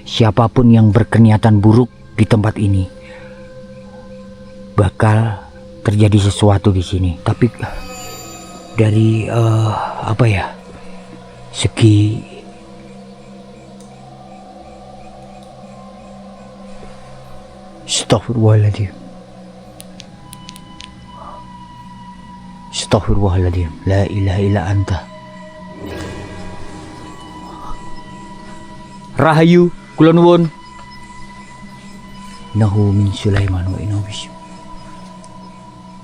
siapapun yang berniatan buruk di tempat ini bakal terjadi sesuatu di sini. Tapi dari segi Astaghfirullahaladzim. Astaghfirullahaladzim. La ilaha illa anta. Rahayu kula nuwun. Nahu min Sulaiman wa innahu bismi.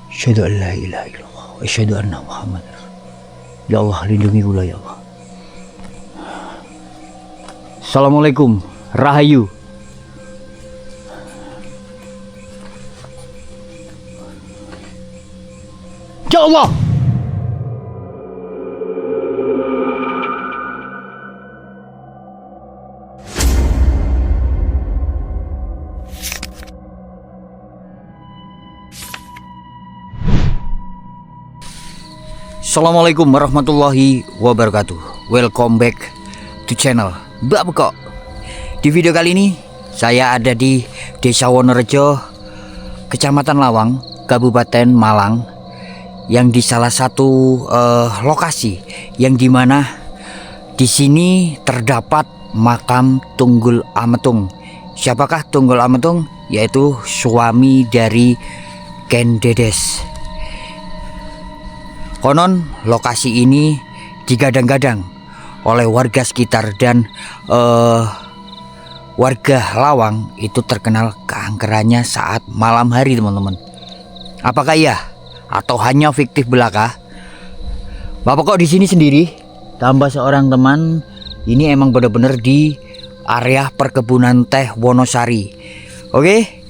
Asyhadu an la ilaha illallah wa asyhadu anna Muhammad. Ya Allah, lindungi kula ya Allah. Assalamualaikum. Rahayu. Ya Allah. Assalamualaikum warahmatullahi wabarakatuh. Welcome back to channel Mbak Bekok. Di video kali ini saya ada di Desa Wonorejo, Kecamatan Lawang, Kabupaten Malang, yang di salah satu lokasi yang dimana di sini terdapat makam Tunggul Ametung. Siapakah Tunggul Ametung? Yaitu suami dari Ken Dedes. Konon lokasi ini digadang-gadang oleh warga sekitar dan warga Lawang itu terkenal keangkerannya saat malam hari, teman-teman. Apakah iya atau hanya fiktif belaka? Bapak kok di sini sendiri tambah seorang teman. Ini emang benar-benar di area perkebunan teh Wonosari. Oke.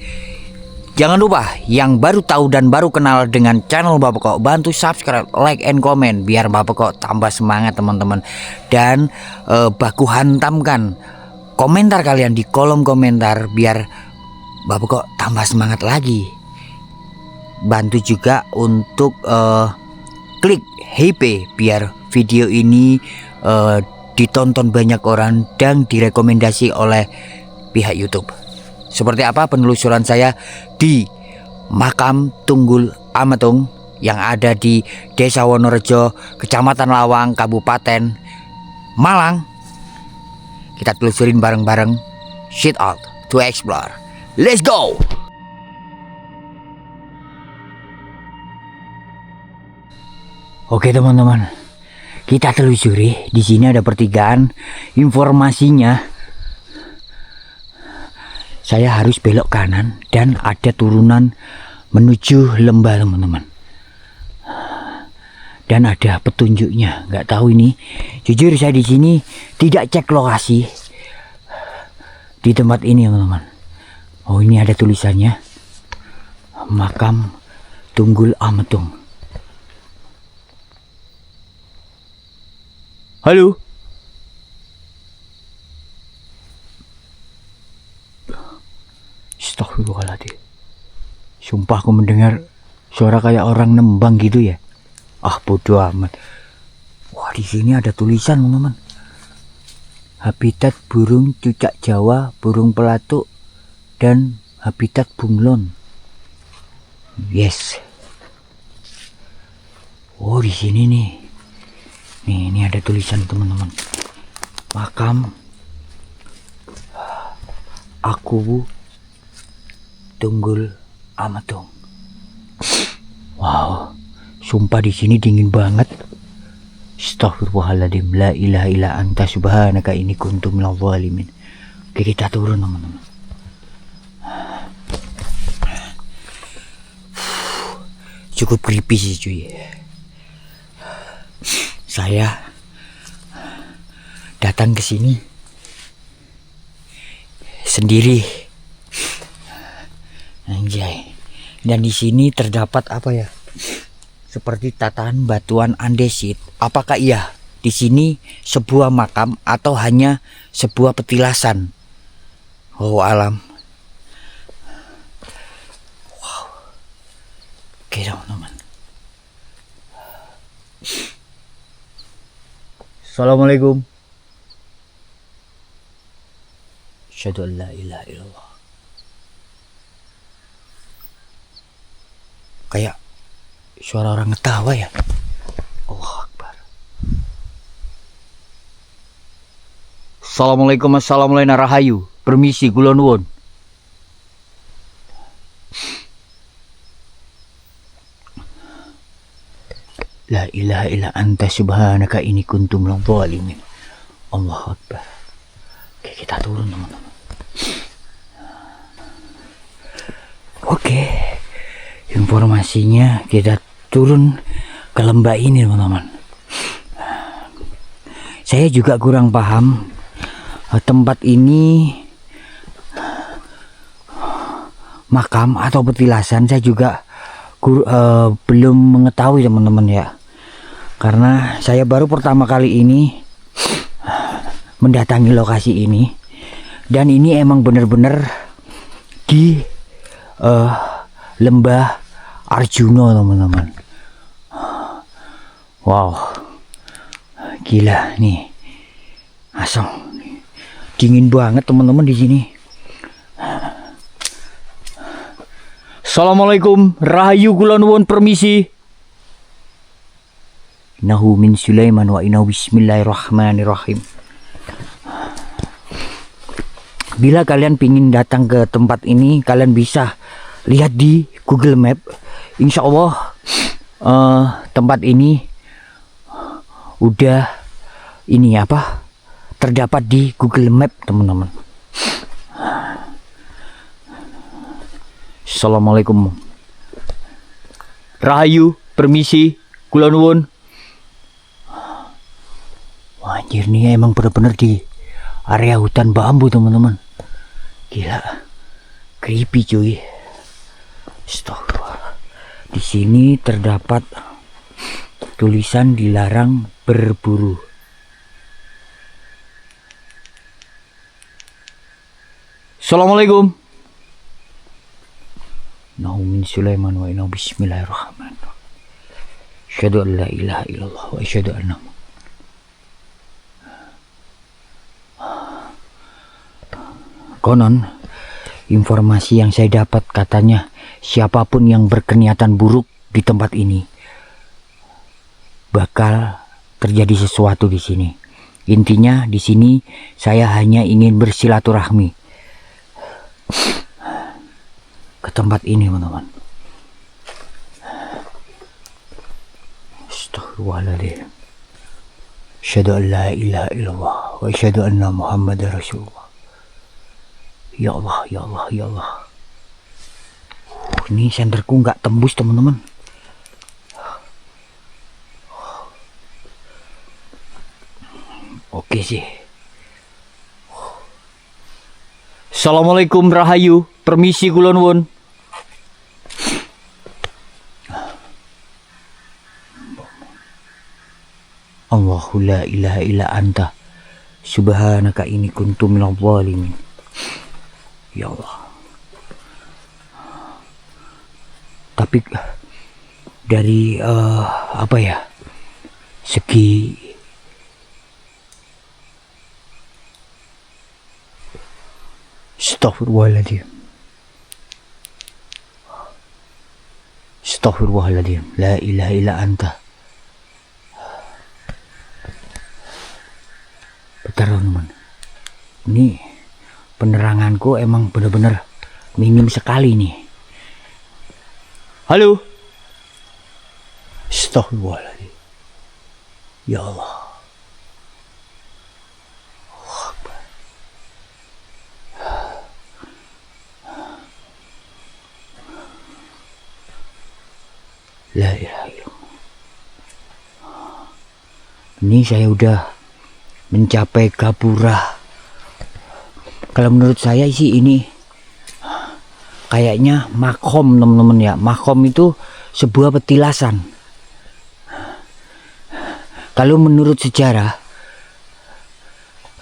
Jangan lupa yang baru tahu dan baru kenal dengan channel Bapak Kok, bantu subscribe, like, and comment biar Bapak Kok tambah semangat, teman-teman. Dan baku hantamkan komentar kalian di kolom komentar biar Bapak Kok tambah semangat lagi. Bantu juga untuk klik HP biar video ini ditonton banyak orang dan direkomendasi oleh pihak YouTube. Seperti apa penelusuran saya di makam Tunggul Ametung yang ada di Desa Wonorejo, Kecamatan Lawang, Kabupaten Malang. Kita telusurin bareng-bareng. Shit out to explore. Let's go. Oke teman-teman, kita telusuri. Di sini ada pertigaan. Informasinya saya harus belok kanan dan ada turunan menuju lembah, teman-teman. Dan ada petunjuknya. Nggak tahu ini. Jujur saya di sini tidak cek lokasi di tempat ini, teman-teman. Oh, ini ada tulisannya. Makam Tunggul Ametung. Halo. Astagfirullahaladzim. Sumpah aku mendengar suara kayak orang nembang gitu ya. Ah, bodoh amat. Wah, di sini ada tulisan, teman-teman. Habitat burung cucak Jawa, burung pelatuk, dan habitat bunglon. Yes. Oh, di sini nih. Nih, ini ada tulisan, teman-teman. Makam aku Tunggul Ametung. Wow, sumpah di sini dingin banget. Astaghfirullahaladzim. La ilaha illa anta subhanaka inni kuntu minadh dhalimin. Oke, kita turun, teman-teman. Cukup creepy sih, cuy. Saya datang ke sini sendiri. Anjay. Dan di sini terdapat apa ya? Seperti tatahan batuan andesit. Apakah iya di sini sebuah makam atau hanya sebuah petilasan? Oh alam. Wow. Oke, teman-teman. Assalamualaikum. Asyhadu an la ilaha illallah. Kayak suara orang ngetawa ya. Allahu Akbar. Assalamualaikum, assalamualaikum rahayu. Permisi kula nuwun. La ilaha illa anta subhanaka inni kuntu minadh dhalimin. Allahu Akbar. Oke, kita turun teman-teman. Oke, informasinya kita turun ke lembah ini teman-teman. Saya juga kurang paham tempat ini makam atau petilasan. Saya juga belum mengetahui teman-teman ya, karena saya baru pertama kali ini mendatangi lokasi ini, dan ini emang bener-bener di lembah Arjuna teman-teman. Wow, gila nih, asam dingin banget teman-teman di sini. Assalamualaikum rahayu kula nuwun permisi. Innahu min Sulaiman wa innahu bismillahirrahmanirrahim. Bila kalian pingin datang ke tempat ini, kalian bisa lihat di Google Map. Insya Allah tempat ini udah terdapat di Google Map teman-teman. Assalamualaikum rahayu permisi kula nuwun. Wah, anjir nih emang bener-bener di area hutan bambu teman-teman. Gila, creepy cuy. Astagfirullah. Di sini terdapat tulisan dilarang berburu. Assalamualaikum. Innahu min Sulaiman wa innahu bismillahirrahmanirrahim. Asyhadu an la ilaha illallah wa asyhadu anna konon informasi yang saya dapat katanya siapapun yang berkeniatan buruk di tempat ini bakal terjadi sesuatu di sini. Intinya di sini saya hanya ingin bersilaturahmi ke tempat ini teman-teman. Astagfirullahaladzim. Asyhadu an la ilaha illallah wa asyhadu anna Muhammadar Rasulullah. Ya Allah, ya Allah, ya Allah. Ini senterku nggak tembus teman-teman. Oke sih. Assalamualaikum rahayu. Permisi kula nuwun. Allahu la ilaha illa anta subhanaka inni kuntu minadh dhalimin. Ya Allah. Tapi dari segi Astaghfirullahaladzim. Astaghfirullahaladzim. La ilaha illa anta. Bentar teman. Ini peneranganku emang bener-bener minim sekali nih. Halo. Astaghfirullahaladzim. Ya Allah. La ilaha illallah. Ini saya udah mencapai Gapura. Kalau menurut saya sih ini kayaknya makom teman-teman ya. Makom itu sebuah petilasan. Kalau menurut sejarah,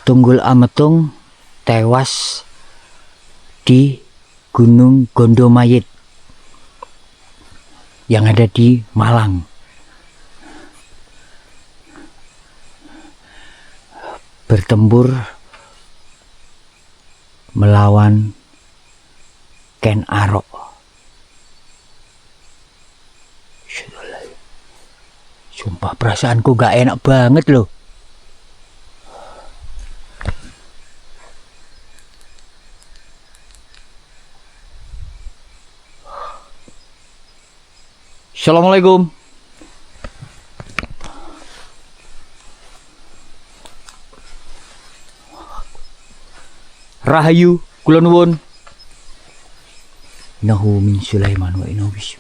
Tunggul Ametung tewas di Gunung Gondomayit yang ada di Malang. Bertempur melawan Ken Arok. Sumpah perasaanku gak enak banget loh. Assalamualaikum. Rahayu, kula nuwun. Innahu min Sulaiman wa innahu bisyuk.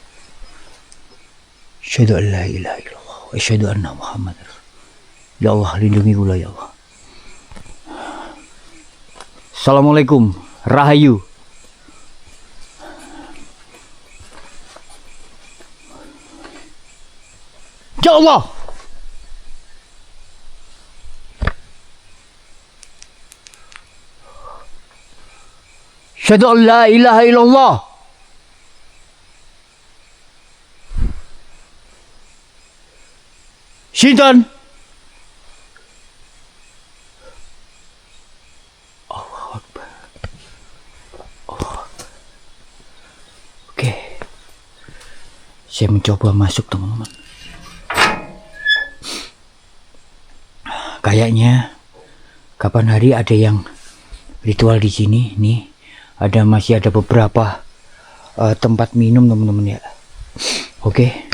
Asyhadu an la ilaha illallah wa asyhadu anna Muhammadar Rasulullah. Ya Allah, lindungi kula ya Allah. Assalamualaikum, Rahayu. Ya Allah. Asyhadu an la ilaha illallah. Sinten? Allahu Akbar. Oke. Saya mencoba masuk, teman-teman. Kayaknya kapan hari ada yang ritual di sini nih. Masih ada beberapa tempat minum, teman-teman ya. Oke.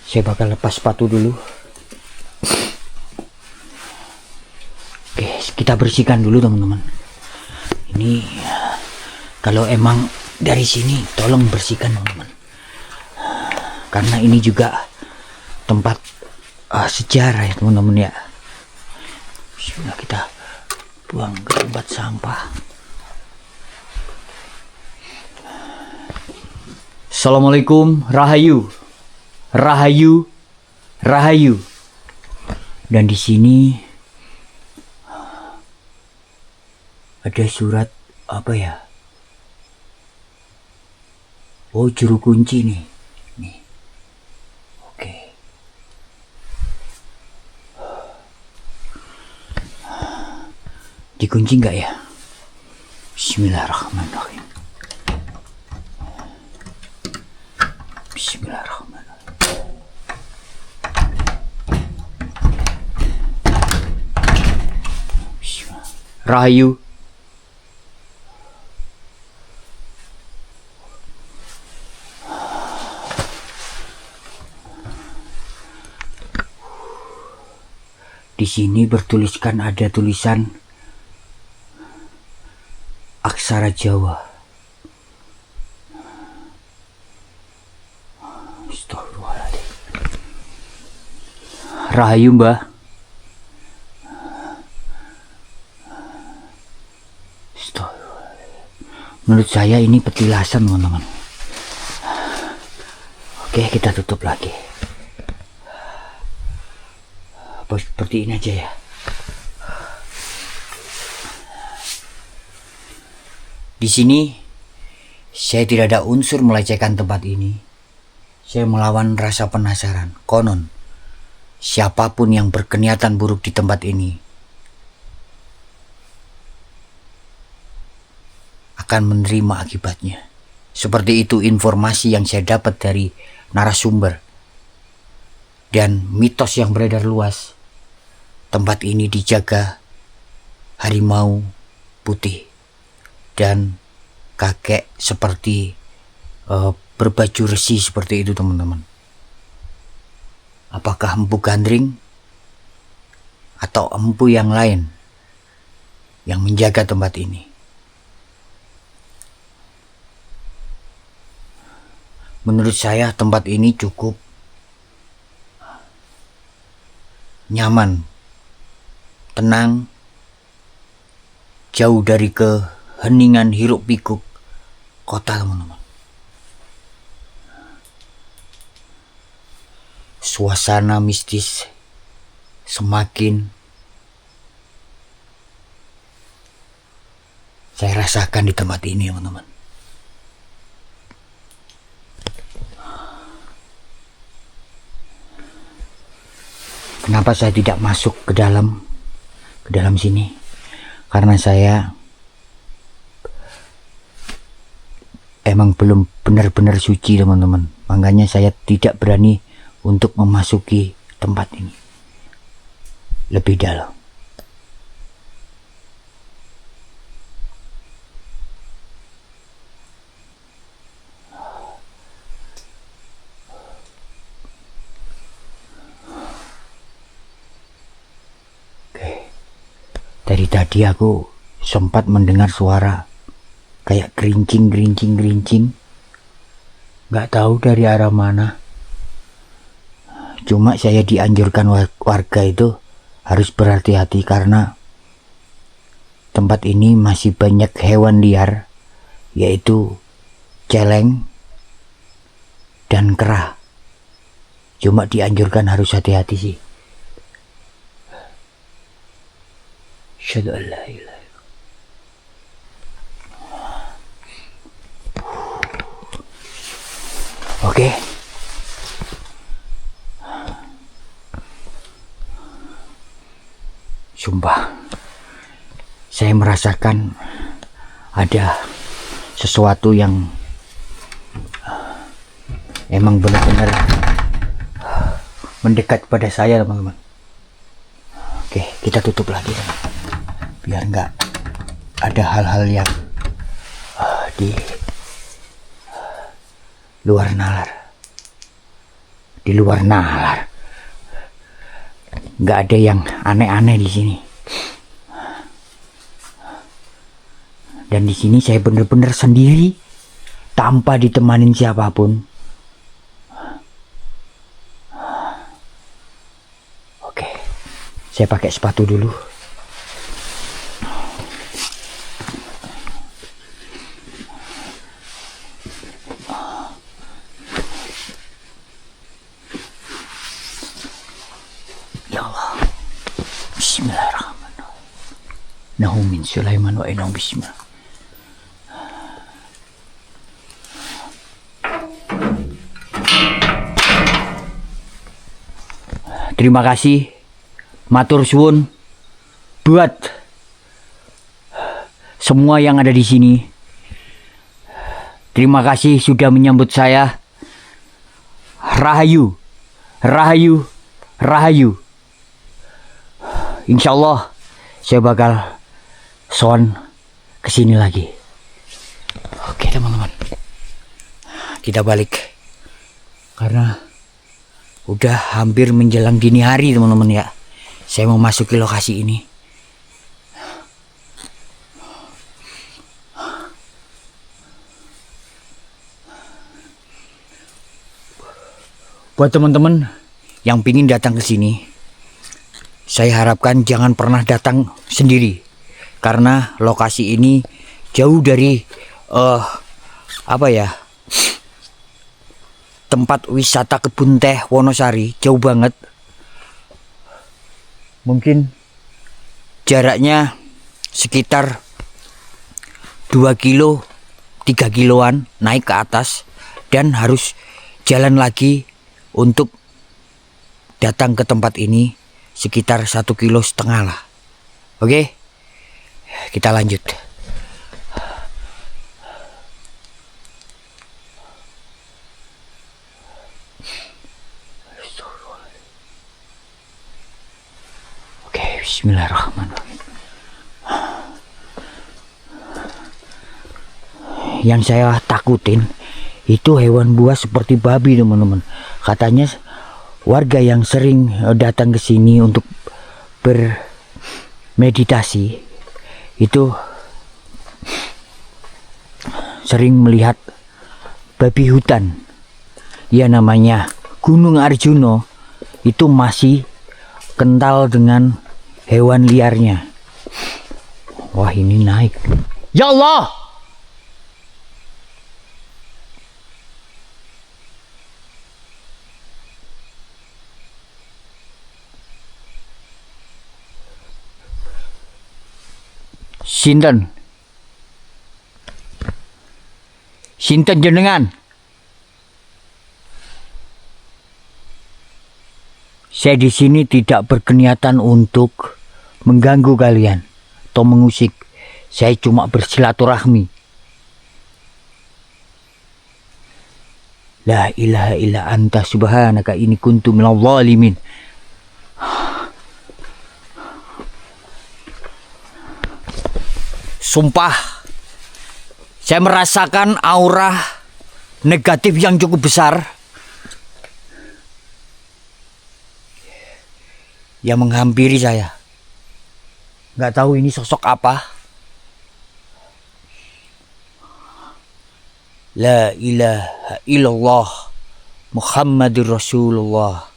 Saya bakal lepas sepatu dulu. Oke, kita bersihkan dulu, teman-teman. Ini kalau emang dari sini tolong bersihkan, teman-teman. Karena ini juga tempat sejarah ya, teman-teman ya. Bismillah, kita buang ke tempat sampah. Assalamualaikum, Rahayu. Rahayu, Rahayu. Dan di sini ada surat apa ya? Oh, juru kunci nih. Nih. Oke. Dikunci nggak ya? Bismillahirrahmanirrahim. Bismillahirrahmanirrahim. Rahayu. Di sini bertuliskan, ada tulisan aksara Jawa. Astagfirullahaladzim. Rahayu, Mbah. Menurut saya ini petilasan, teman-teman. Oke, kita tutup lagi. Apa seperti ini aja ya. Di sini saya tidak ada unsur melecehkan tempat ini. Saya melawan rasa penasaran. Konon siapapun yang berkeniatan buruk di tempat ini akan menerima akibatnya. Seperti itu informasi yang saya dapat dari narasumber. Dan mitos yang beredar luas, tempat ini dijaga harimau putih dan kakek seperti berbaju resi seperti itu, teman-teman. Apakah empu gandring atau empu yang lain yang menjaga tempat ini? Menurut saya tempat ini cukup nyaman, tenang, jauh dari keheningan hiruk pikuk kota, teman-teman. Suasana mistis semakin saya rasakan di tempat ini, teman-teman. Kenapa saya tidak masuk ke dalam sini? Karena saya emang belum benar-benar suci teman-teman. Makanya saya tidak berani untuk memasuki tempat ini lebih dalam. Dari tadi aku sempat mendengar suara kayak gerincing. Gak tahu dari arah mana. Cuma saya dianjurkan warga itu harus berhati-hati karena tempat ini masih banyak hewan liar, yaitu celeng dan kera. Cuma dianjurkan harus hati-hati sih. Asyhadu an la ilaha illallah. Oke. Sumpah, saya merasakan ada sesuatu yang emang benar-benar mendekat pada saya teman-teman. Oke, kita tutup lagi biar nggak ada hal-hal yang di luar nalar. Di luar nalar. Nggak ada yang aneh-aneh di sini. Dan di sini saya benar-benar sendiri tanpa ditemanin siapapun. Oke, saya pakai sepatu dulu. Ya Allah. Bismillahirrahmanirrahim. Nahu min Sulaiman wa innahu bismillah. Terima kasih, matur suwun buat semua yang ada di sini. Terima kasih sudah menyambut saya. Rahayu, rahayu, rahayu. Insya Allah saya bakal soan kesini lagi. Oke teman-teman, kita balik karena udah hampir menjelang dini hari teman-teman ya. Saya mau masuk ke lokasi ini. Buat teman-teman yang pingin datang ke sini, saya harapkan jangan pernah datang sendiri karena lokasi ini jauh dari tempat wisata kebun teh Wonosari, jauh banget. Mungkin jaraknya sekitar 2 kilo 3 kiloan naik ke atas dan harus jalan lagi untuk datang ke tempat ini sekitar 1,5 kilo lah. Oke, kita lanjut. Oke, bismillahirrahmanirrahim. Yang saya takutin itu hewan buas seperti babi teman-teman. Katanya warga yang sering datang ke sini untuk bermeditasi itu sering melihat babi hutan. Ya namanya Gunung Arjuna itu masih kental dengan hewan liarnya. Wah ini naik. Ya Allah. Sinten jenengan? Saya di sini tidak berkeniatan untuk mengganggu kalian, atau mengusik. Saya cuma bersilaturahmi. La ilaha illa anta subhanaka inni kuntu minadh dhalimin. Sumpah, saya merasakan aura negatif yang cukup besar yang menghampiri saya. Nggak tahu ini sosok apa. La ilaha illallah Muhammadur Rasulullah.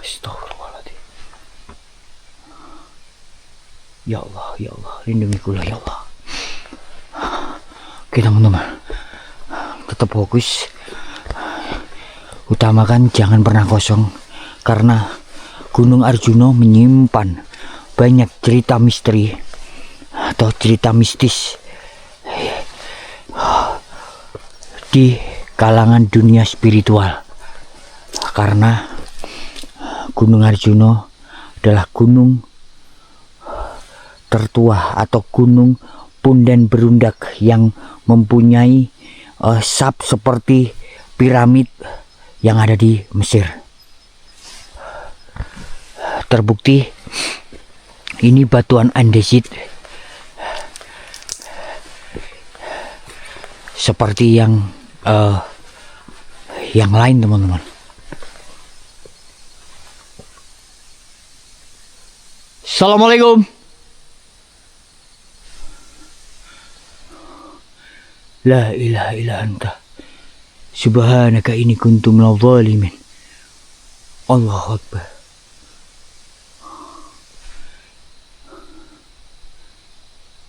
Astagfirullahaladzim. Ya Allah, lindungilah ya Allah. Oke teman-teman, tetap fokus. Utamakan jangan pernah kosong, karena Gunung Arjuna menyimpan banyak cerita misteri atau cerita mistis di kalangan dunia spiritual. Karena Gunung Arjuna adalah gunung tertua atau gunung punden berundak yang mempunyai sap seperti piramid yang ada di Mesir. Terbukti ini batuan andesit seperti yang lain teman-teman. Assalamualaikum. La ilaha illa anta subhanaka inni kuntu minadh dhalimin. Allahu akbar.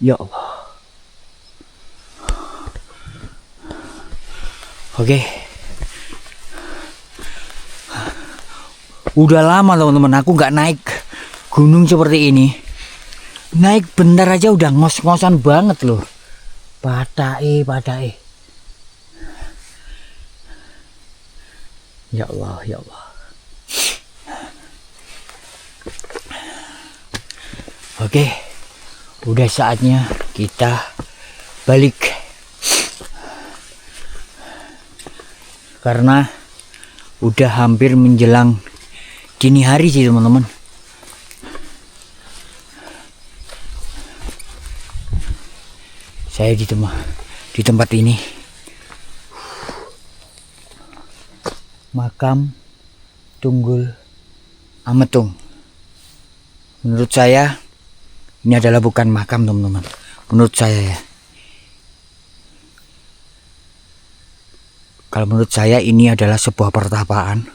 Ya Allah. Oke. Udah lama teman-teman aku nggak naik gunung seperti ini. Naik bentar aja udah ngos-ngosan banget loh. Padahal. Ya Allah, ya Allah. Oke. Udah saatnya kita balik. Karena udah hampir menjelang dini hari sih teman-teman. Saya di tempat ini. Makam Tunggul Ametung. Menurut saya ini adalah bukan makam teman-teman. Menurut saya ya. Kalau menurut saya ini adalah sebuah pertapaan.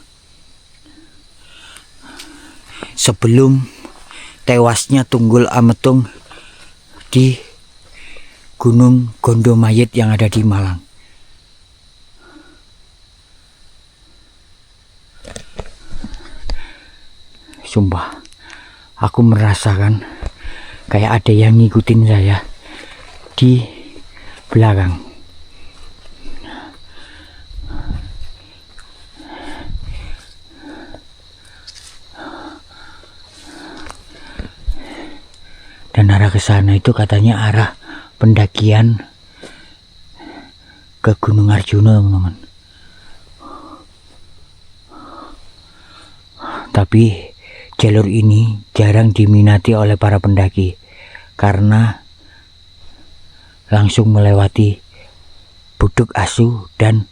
Sebelum tewasnya Tunggul Ametung di Gunung Gondomayit yang ada di Malang. Sumpah, aku merasakan kayak ada yang ngikutin saya di belakang. Dan arah ke sana itu katanya arah pendakian ke Gunung Arjuna, teman-teman. Tapi jalur ini jarang diminati oleh para pendaki karena langsung melewati Buduk Asu dan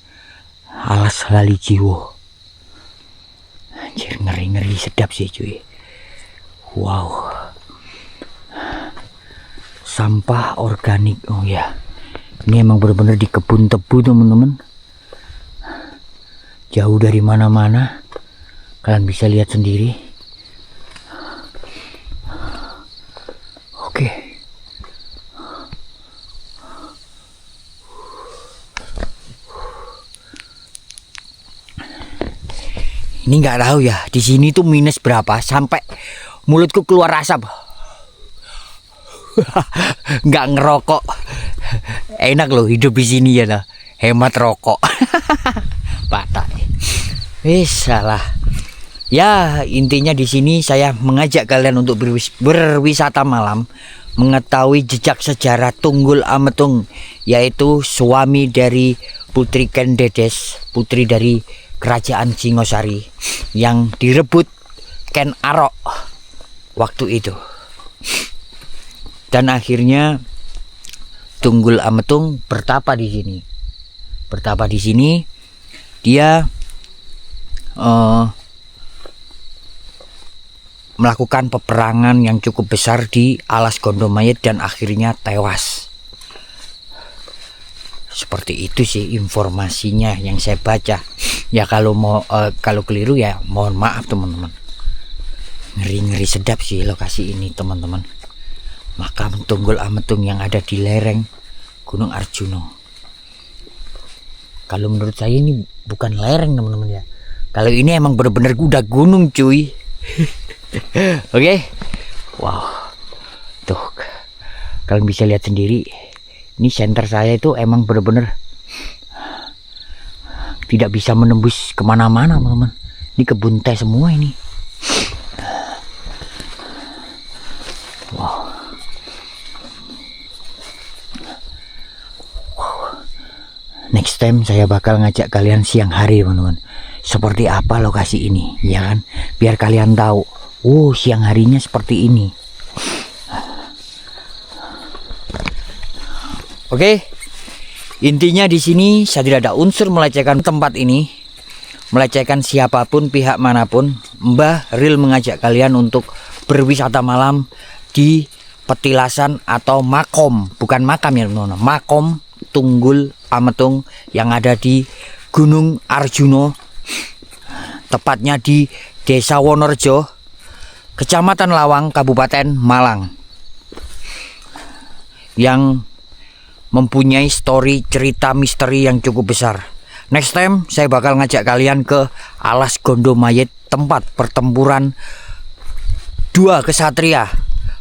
Alas Lali Jiwo. Anjir, ngeri-ngeri sedap sih cuy. Wow. Sampah organik. Oh ya, ini emang benar-benar di kebun tebu teman-teman. Jauh dari mana-mana. Kalian bisa lihat sendiri. Oke. Ini nggak tahu ya, di sini tuh minus berapa sampai mulutku keluar asap. Nggak ngerokok. Enak loh hidup di sini ya lah. Hemat rokok. Patah. Salah. Ya, intinya di sini saya mengajak kalian untuk berwisata malam, mengetahui jejak sejarah Tunggul Ametung, yaitu suami dari Putri Ken Dedes, putri dari Kerajaan Singosari yang direbut Ken Arok waktu itu. Dan akhirnya Tunggul Ametung bertapa di sini. Bertapa di sini, dia melakukan peperangan yang cukup besar di Alas Gondomayit dan akhirnya tewas. Seperti itu sih informasinya yang saya baca. Ya kalau kalau keliru ya mohon maaf teman-teman. Ngeri-ngeri sedap sih lokasi ini teman-teman. Makam Tunggul Ametung yang ada di lereng Gunung Arjuno. Kalau menurut saya ini bukan lereng teman-teman ya. Kalau ini emang bener-bener udah gunung cuy. Oke. Wow. Tuh. Kalian bisa lihat sendiri. Ini center saya itu emang bener-bener tidak bisa menembus kemana-mana teman-teman. Ini kebun teh semua ini. Wow. Next time saya bakal ngajak kalian siang hari teman-teman. Seperti apa lokasi ini, ya kan? Biar kalian tahu. Oh, siang harinya seperti ini. Oke. Intinya di sini saya tidak ada unsur melecehkan tempat ini, melecehkan siapapun pihak manapun. Mbah Ril mengajak kalian untuk berwisata malam di petilasan atau makom, bukan makam ya teman-teman. Makom Tunggul Ametung yang ada di Gunung Arjuno, tepatnya di Desa Wonorejo, Kecamatan Lawang, Kabupaten Malang, yang mempunyai story cerita misteri yang cukup besar. Next time saya bakal ngajak kalian ke Alas Gondomayit, tempat pertempuran dua kesatria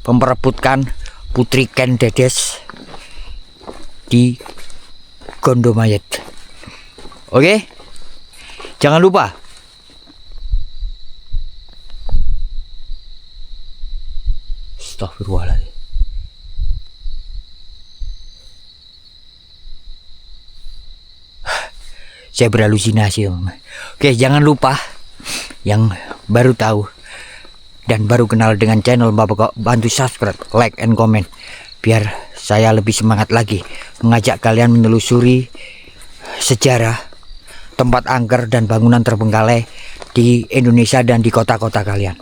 memperebutkan Putri Ken Dedes di Gondomayit. Oke, jangan lupa Astagfirullahaladzim. Saya berhalusinasi. Oke, jangan lupa yang baru tahu dan baru kenal dengan channel Mbah Bekok, bantu subscribe, like, and comment biar saya lebih semangat lagi mengajak kalian menelusuri sejarah tempat angker dan bangunan terbengkalai di Indonesia dan di kota-kota kalian.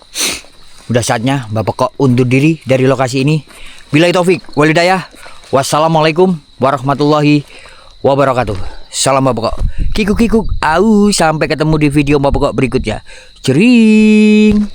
Udah saatnya Mbah Bekok undur diri dari lokasi ini. Billahi taufik walhidayah. Wassalamualaikum warahmatullahi wabarakatuh. Salam Mbah Bekok. Kikuk kikuk. Au, sampai ketemu di video Mbah Bekok berikutnya. Jering.